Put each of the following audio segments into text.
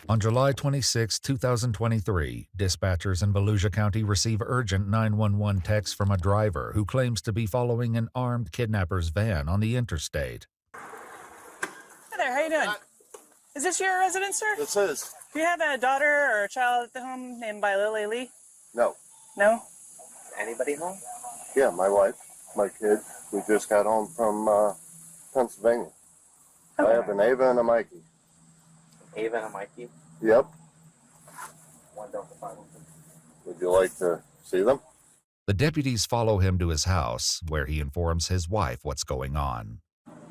On July 26, 2023, dispatchers in Volusia County receive urgent 911 texts from a driver who claims to be following an armed kidnapper's van on the interstate. Hi there, how you doing? Is this your residence, sir? This is. Do you have a daughter or a child at the home named by Lily Lee? No. No? Anybody home? Yeah, my wife, my kids. We just got home from Pennsylvania. Okay. I have an Ava and a Mikey. Ava and a Mikey? Yep. One Delta 5. Would you like to see them? The deputies follow him to his house, where he informs his wife what's going on.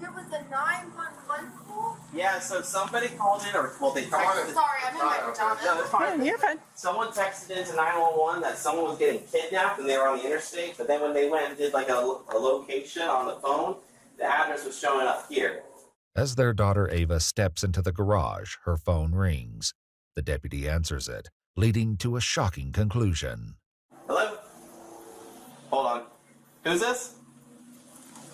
There was a 911 call? Yeah, so somebody called in, or, well, they texted. Sorry, I'm in my pajamas. No, it's fine. You're fine. Someone texted into 911 that someone was getting kidnapped and they were on the interstate, but then when they went and did like a location on the phone, the address was showing up here. As their daughter Ava steps into the garage, her phone rings. The deputy answers it, leading to a shocking conclusion. Hello? Hold on. Who's this?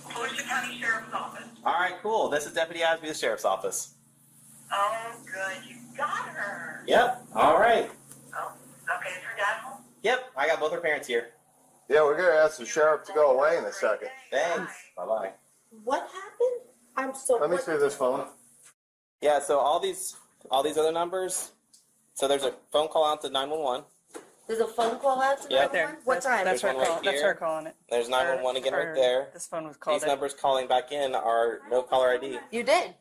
Volusia County Sheriff's Office. All right, cool. This is Deputy Asby, the Sheriff's Office. Oh, good. You got her. Yep. All right. Oh, okay. Is her dad home? Yep. I got both her parents here. Yeah, we're going to ask the sheriff to go away in a second. Thanks. Bye-bye. What happened? I'm so. Let me see this phone. Yeah, so all these other numbers. So there's a phone call out to 911. There's a phone call out to Yeah. 911? What time? That's her There's one call. right That's here. her calling it. There's 911 again right there. This phone was called. These numbers calling back in are no caller ID. You did.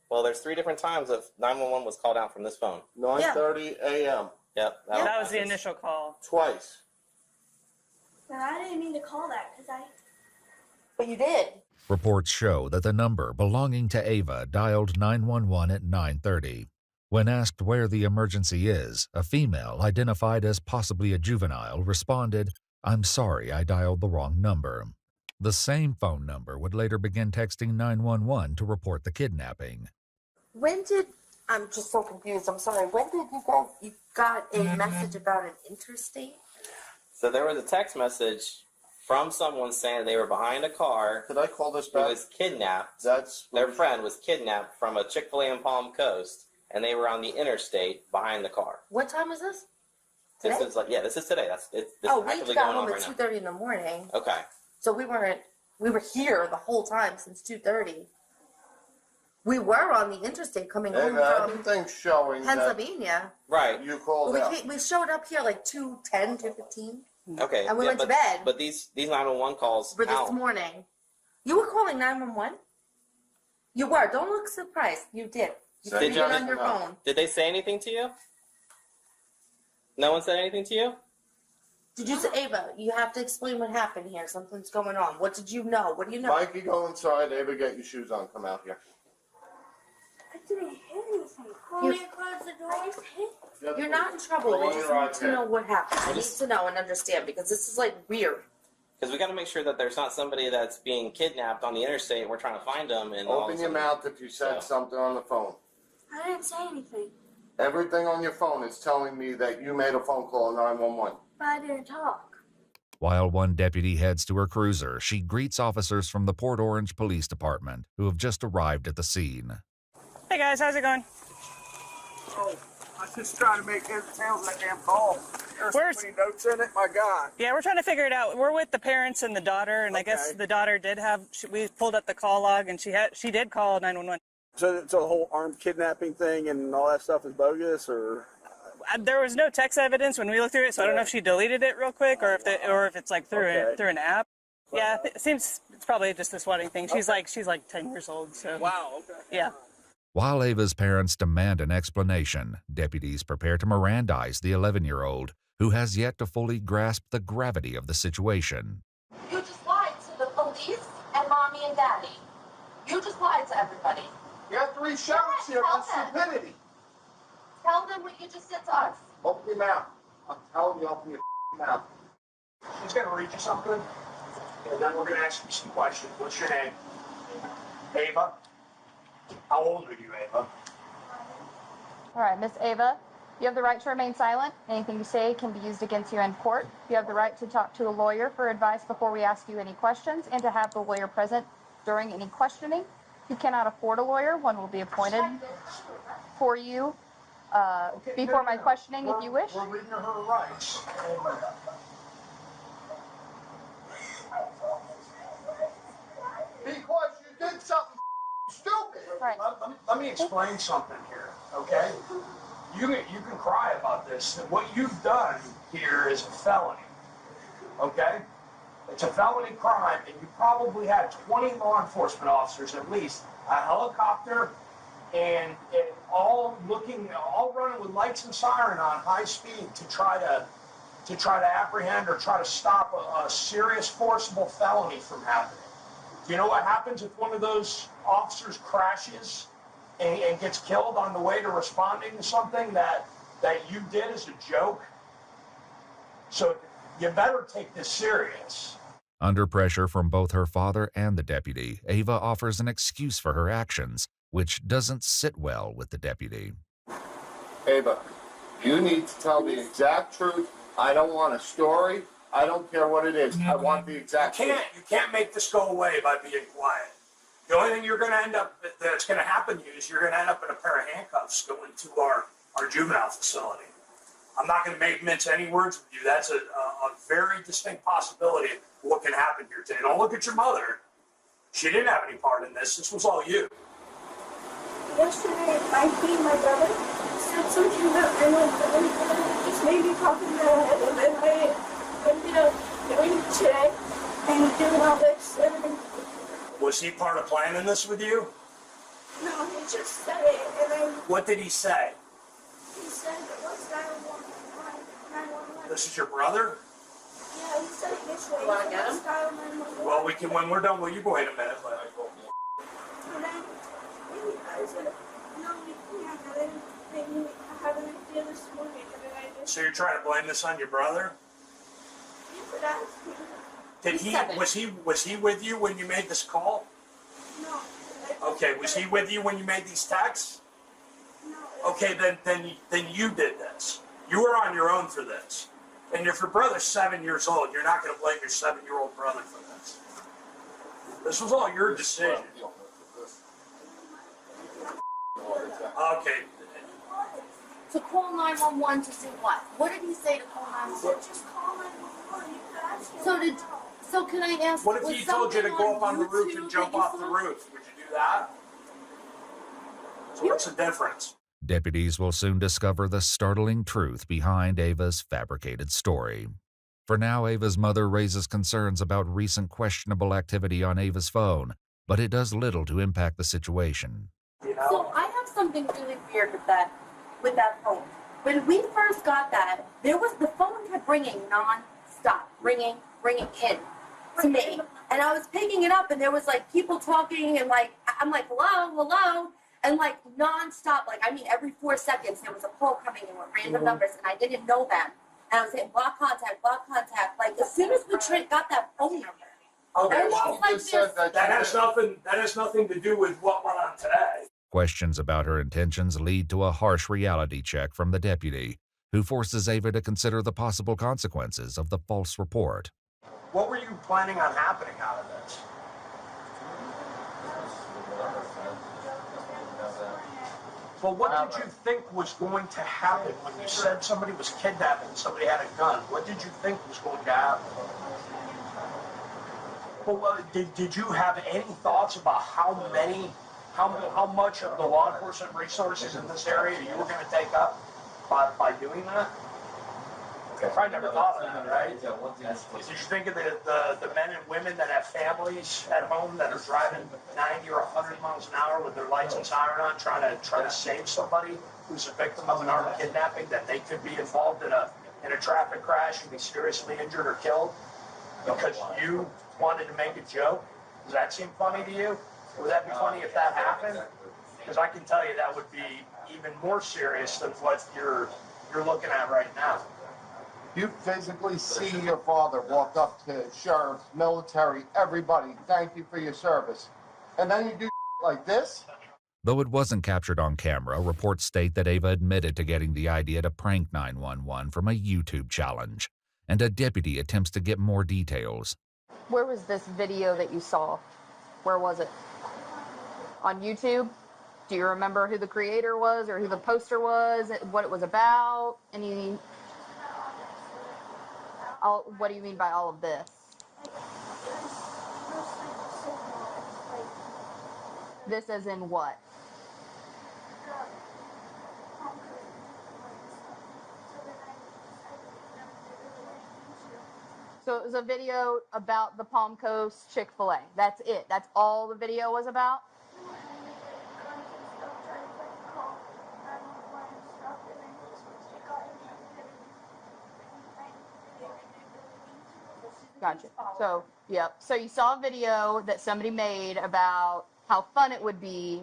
Well, there's 3 different times of 911 was called out from this phone. 9:30 a.m. Yep. That was the initial call. Twice. No, I didn't mean to call that because But you did. Reports show that the number belonging to Ava dialed 911 at 9:30. When asked where the emergency is, a female identified as possibly a juvenile responded, "I'm sorry, I dialed the wrong number." The same phone number would later begin texting 911 to report the kidnapping. When did, I'm just so confused, I'm sorry. When did you got a message about an interstate? So there was a text message from someone saying they were behind a car. Could I call this Who back? was kidnapped. That's Their friend was kidnapped from a Chick-fil-A in Palm Coast, and they were on the interstate behind the car. What time is this? This Today? is like, yeah, this is today. This Oh, is we actively got going on home at right now. 2:30 in the morning. Okay. So we were here the whole time since 2:30. We were on the interstate coming home Ava, from everything's showing that Pennsylvania. Right. you called But out. we showed up here like 2:10, 2:15 Okay. And we yeah, went to but, bed. But these 911 calls for this count. morning. You were calling 911? You were. Don't look surprised. You did. You Did put you? it on your phone. Did they say anything to you? No one said anything to you? Did you say, Ava, you have to explain what happened here. Something's going on. What did you know? What do you know? Mikey, go inside. Ava, get your shoes on. Come out here. I didn't hit anything. Want You- me to close the door? You're not in trouble. We just need to know what happened. I need to know and understand because this is like weird. Because we got to make sure that there's not somebody that's being kidnapped on the interstate and we're trying to find them. And all of Open a your sudden- mouth if you said Yeah. something on the phone. I didn't say anything, Everything on your phone is telling me that you made a phone call 911. but I didn't talk. While one deputy heads to her cruiser, she greets officers from the Port Orange Police Department who have just arrived at the scene. Hey guys, how's it going? Oh, I was just trying to make heads and tails of that damn call. There's Where's- so many notes in it, my God. Yeah, we're trying to figure it out. We're with the parents and the daughter, and I guess Okay. the daughter did have. We pulled up the call log, and she did call 911. So the whole armed kidnapping thing and all that stuff is bogus, or? There was no text evidence when we looked through it, so I don't know if she deleted it real quick or if it's like through Okay. through an app. Yeah, it seems it's probably just the swatting thing. She's like 10 years old, so Wow, okay. yeah. While Ava's parents demand an explanation, deputies prepare to Mirandize the 11-year-old, who has yet to fully grasp the gravity of the situation. You just lied to the police and mommy and daddy. You just lied to everybody. You have 3 sheriffs here on stupidity. Tell them what you just said to us. Open your mouth. I'm telling you, open your mouth. He's going to read you something, and then we're going to ask you some questions. What's your name? Ava? How old are you, Ava? All right, Miss Ava, you have the right to remain silent. Anything you say can be used against you in court. You have the right to talk to a lawyer for advice before we ask you any questions and to have the lawyer present during any questioning. you cannot afford a lawyer, one will be appointed for you before my questioning, if you wish. We're reading her rights. Because you did something stupid. Right. Let me explain something here, okay? You can cry about this. What you've done here is a felony, okay? It's a felony crime, and you probably had 20 law enforcement officers at least, a helicopter, and all running with lights and siren on high speed to try to apprehend or try to stop a serious forcible felony from happening. Do you know what happens if one of those officers crashes and gets killed on the way to responding to something that you did as a joke? So you better take this serious. Under pressure from both her father and the deputy, Ava offers an excuse for her actions, which doesn't sit well with the deputy. Ava, you need to tell the exact truth. I don't want a story. I don't care what it is. I want the exact truth. You can't make this go away by being quiet. The only thing that's going to happen to you is you're going to end up in a pair of handcuffs going to our juvenile facility. I'm not going to mince any words with you. That's a very distinct possibility of what can happen here today. Don't look at your mother. She didn't have any part in this. This was all you. Yesterday, I beat my brother. Said something that I know that just made me pop in the head, and then I ended up doing it today and doing all this. And Was he part of planning this with you? no, he just said it, and then What did he say? he said, "What's 911?" This is your brother? Yeah, he said it this way. You wanna get him? "What's 911?" Well, we can when we're done. Well, you go wait a minute. But And then I said, "No, we can't." And then I had an idea this morning, and then I just so you're trying to blame this on your brother? you could ask him. Did He's he seven. was he with you when you made this call? No. Okay, was he with you when you made these texts? No. Okay, then you did this. You were on your own for this. And if your brother's 7 years old, you're not going to blame your 7-year-old brother for this. This was all your decision. Okay. To call 911 to do what? What did he say to call 911? Just call 911. You could ask him. So can I ask? What if was he told you to something go up on the roof YouTube and jump that you off the saw? roof? Would you do that? So what's the difference? Deputies will soon discover the startling truth behind Ava's fabricated story. For now, Ava's mother raises concerns about recent questionable activity on Ava's phone, but it does little to impact the situation. You know? So I have something really weird with that phone. When we first got that, the phone kept ringing non-stop, ringing in to me. And I was picking it up, and there was like people talking, and like I'm like hello, and like non-stop, like I mean every 4 seconds there was a call coming in with random numbers, and I didn't know them. And I was saying block contact. Like as soon as we got that phone number, Okay, I was well, like just said this. that has nothing to do with what went on today. Questions about her intentions lead to a harsh reality check from the deputy, who forces Ava to consider the possible consequences of the false report. What were you planning on happening out of this? Well, what did you think was going to happen when you said somebody was kidnapped and somebody had a gun? What did you think was going to happen? Well, did you have any thoughts about how much of the law enforcement resources in this area you were going to take up by doing that? I probably never thought of that, right? Did you think of the men and women that have families at home that are driving 90 or 100 miles an hour with their lights and siren on, trying to save somebody who's a victim of an armed kidnapping, that they could be involved in a traffic crash and be seriously injured or killed because you wanted to make a joke? Does that seem funny to you? Would that be funny if that happened? Because I can tell you that would be even more serious than what you're looking at right now. You physically see your father walk up to sheriffs, military, everybody, thank you for your service. And then you do like this? Though it wasn't captured on camera, reports state that Ava admitted to getting the idea to prank 911 from a YouTube challenge, and a deputy attempts to get more details. Where was this video that you saw? Where was it? on YouTube? Do you remember who the creator was or who the poster was, what it was about? What do you mean by all of this? This as in what? So it was a video about the Palm Coast Chick-fil-A. That's it. That's all the video was about? Gotcha. So, yep. So you saw a video that somebody made about how fun it would be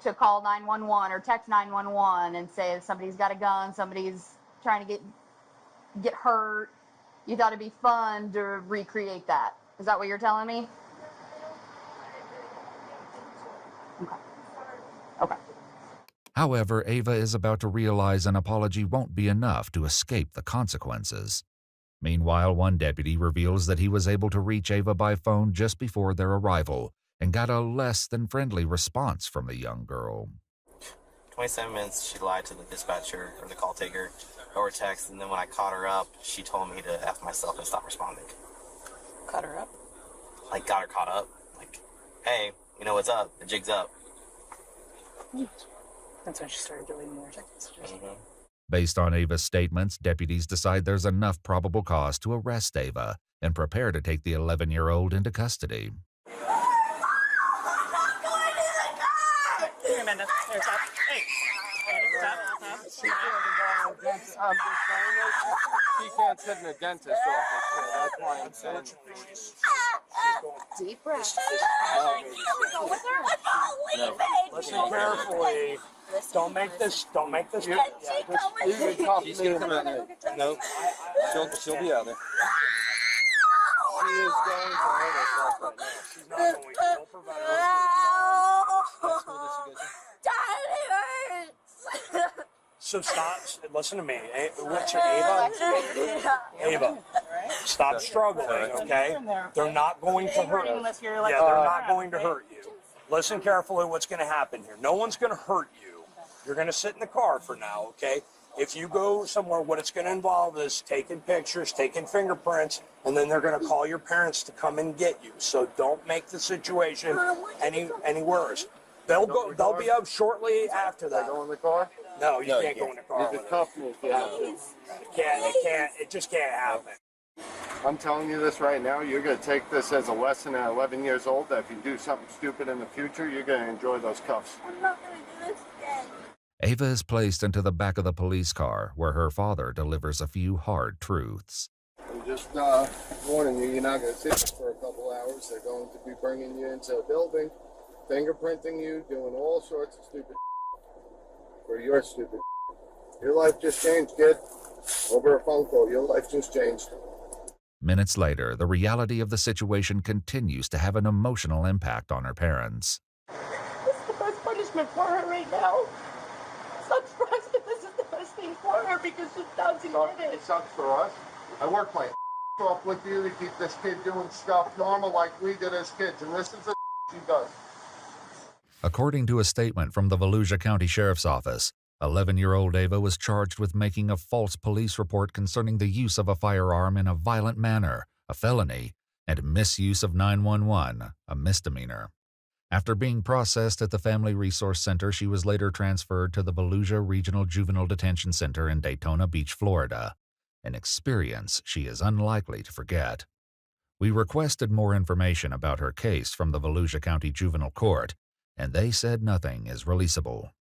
to call 911 or text 911 and say somebody's got a gun, somebody's trying to get hurt. You thought it'd be fun to recreate that. Is that what you're telling me? Okay. Okay. However, Ava is about to realize an apology won't be enough to escape the consequences. Meanwhile, one deputy reveals that he was able to reach Ava by phone just before their arrival and got a less than friendly response from the young girl. 27 minutes, she lied to the dispatcher or the call taker over text, and then when I caught her up, she told me to F myself and stop responding. Caught her up? Like, got her caught up. Like, hey, you know what's up? The jig's up. That's when she started deleting more text messages. Mm-hmm. Based on Ava's statements, deputies decide there's enough probable cause to arrest Ava and prepare to take the 11-year-old into custody. Here, Amanda. Here, stop. Hey. Stop. I'm just saying this. She can't sit in a dentist's office, so that's why I'm saying Deep breath. Listen carefully. Don't make this. you can talk to me. No, she'll be out there. She is going to hurt herself right now. She's not going to. Don't prevent her. So stop. Listen to me. What's your Ava? Ava. Stop struggling, okay? They're not going to hurt you. Yeah, they're not going to hurt you. Listen carefully what's going to happen here. No one's going to hurt you. You're going to sit in the car for now, okay? If you go somewhere, what it's going to involve is taking pictures, taking fingerprints, and then they're going to call your parents to come and get you. So don't make the situation any worse. They'll be up shortly after that. Go in the car? No, you can't go in the car. You can cuff me if you have to. It just can't happen. I'm telling you this right now, you're going to take this as a lesson at 11 years old, that if you do something stupid in the future, you're going to enjoy those cuffs. I'm not going to do this again. Ava is placed into the back of the police car, where her father delivers a few hard truths. I'm just warning you, you're not going to sit for a couple hours. They're going to be bringing you into a building, fingerprinting you, doing all sorts of stupid for your stupid. Your life just changed, kid. Over a phone call, your life just changed. Minutes later, the reality of the situation continues to have an emotional impact on her parents. This is the best punishment for her right now. Sucks for us, but this is the best thing for her because she doesn't get it. It sucks for us. I work my off with you to keep this kid doing stuff normal like we did as kids, and this is the she does. According to a statement from the Volusia County Sheriff's Office, 11-year-old Ava was charged with making a false police report concerning the use of a firearm in a violent manner, a felony, and misuse of 911, a misdemeanor. After being processed at the Family Resource Center, she was later transferred to the Volusia Regional Juvenile Detention Center in Daytona Beach, Florida, an experience she is unlikely to forget. We requested more information about her case from the Volusia County Juvenile Court, and they said nothing is releasable.